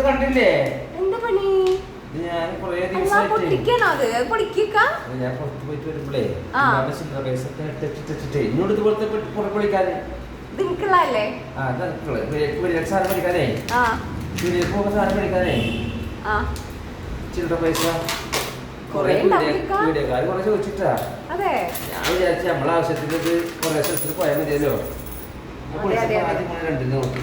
കണ്ടില്ലേ എന്താ പണി? ഞാൻ കൊറേ ഞാൻ ദിവസമായിട്ട് പുറത്ത് പോയിട്ട് വരുമ്പോഴേ ഇന്നോട് ഇതുപോലത്തെ പൊളിക്കാന് നിങ്ങളല്ലേ സാധനം പഠിക്കാനേ സാധനം പഠിക്കാനേ ചില്ലറ പൈസ വീഡിയോക്കാര് കുറെ ചോദിച്ചിട്ടാ. ഞാൻ വിചാരിച്ചു നമ്മളെ ആവശ്യത്തിന് ഇത് കുറെ സ്ഥലത്തിൽ പോയാൽ മതിയല്ലോ. രണ്ടിന് നോക്കി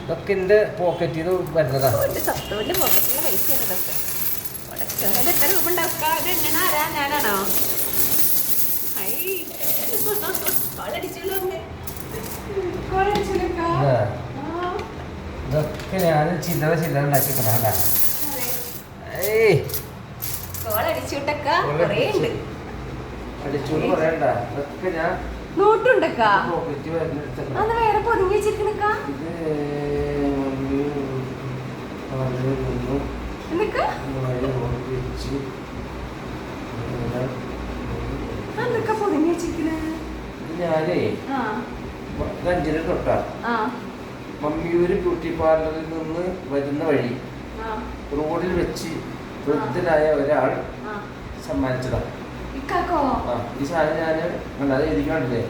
ഇതൊക്കെ എന്റെ പോക്കറ്റിൽ നിന്ന് വരുന്നതാ. ഞാനാണോ? ഇതൊക്കെ ഞാൻ ചില്ലറ ഉണ്ടാക്കിക്കണ. അടിച്ചൂട് പറയണ്ട. ഇതൊക്കെ ഞാൻ നോട്ടുണ്ടക്കാ പോക്കറ്റ് അത് വേറെ പൊതിഞ്ഞ് വെച്ചിരിക്കണക്കാ. എന്തൊക്കെ പൊതിഞ്ഞ് വെച്ചിരിക്കണേ? ഞാനേ അഞ്ചിന് തൊട്ടാ മമ്മിയൂര് ബ്യൂട്ടി പാർലറിൽ നിന്ന് വരുന്ന വഴി റോഡിൽ വെച്ച് വൃദ്ധനായ ഒരാൾ സമ്മാനിച്ചതാണ്. ഈ സാധനം ഞാൻ അത് എഴുതിക്കാണ്ടില്ലേ?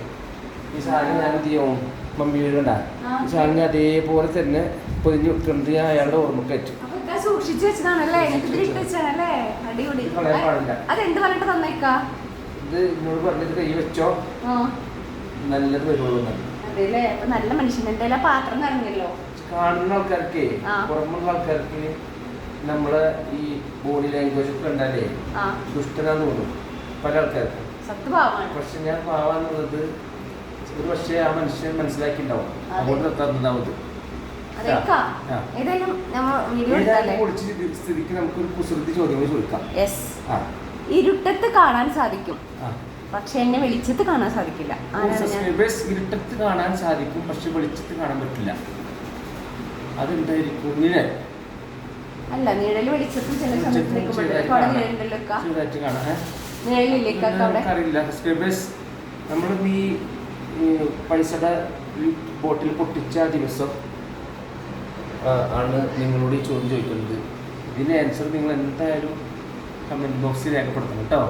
ഈ സാധനം ഞാൻ എന്ത് ചെയ്യും? മമ്മിയൂര് കണ്ട ഈ സാധനം അതേപോലെ തന്നെ പൊതിഞ്ഞു വെക്കുന്നത് ഞാൻ അയാളുടെ ഓർമ്മക്കയറ്റു. സൂക്ഷിച്ചു വെച്ചതാണല്ലേ? പാടില്ല. അതെന്ത് പറഞ്ഞിട്ട് തന്നേക്കാ? ഇത് എന്നോട് പറഞ്ഞിട്ട് കൈ വെച്ചോ നല്ലത് വരുള്ളൂ. അതെല്ലേ? അപ്പൊ നല്ല മനുഷ്യന്റെ പാത്രം നിറഞ്ഞല്ലോ. കാണുന്ന ആൾക്കാർക്ക് പുറമുള്ള ആൾക്കാർക്ക് നമ്മളെ ഈ ബോഡി ലാംഗ്വേജ് ഒക്കെ കണ്ടാലേ ദുഷ്ടനാന്ന് തോന്നും പല ആൾക്കാർക്കും. പക്ഷെ ഞാൻ പാവാന്നുള്ളത് ഒരു പക്ഷേ ആ മനുഷ്യൻ മനസ്സിലാക്കിണ്ടാവും. അങ്ങോട്ട് നിർത്താറുണ്ടാവും. സ്ഥിതിക്ക് നമുക്കൊരു കുസൃതി ചോദ്യങ്ങൾ ചോദിക്കാം. ഇരുട്ടത്ത് കാണാൻ സാധിക്കും പക്ഷെ എന്നെ വെളിച്ചത്ത് കാണാൻ സാധിക്കില്ല. ഇരുട്ടത്ത് കാണാൻ സാധിക്കും പക്ഷെ വെളിച്ചത്ത് കാണാൻ പറ്റില്ല. അതെന്തായിരിക്കും? നിഴൽ അല്ല, നിഴല് വെളിച്ചത്തും ചില നമ്മൾ ഈ പൈസയുടെ ബോട്ടിൽ പൊട്ടിച്ച ദിവസം ആണ് നിങ്ങളോട് ഈ ചോദ്യം ചോദിക്കുന്നത്. ഇതിന് ആൻസർ നിങ്ങൾ എന്തായാലും കമന്റ് ബോക്സിൽ രേഖപ്പെടുത്തണം കേട്ടോ.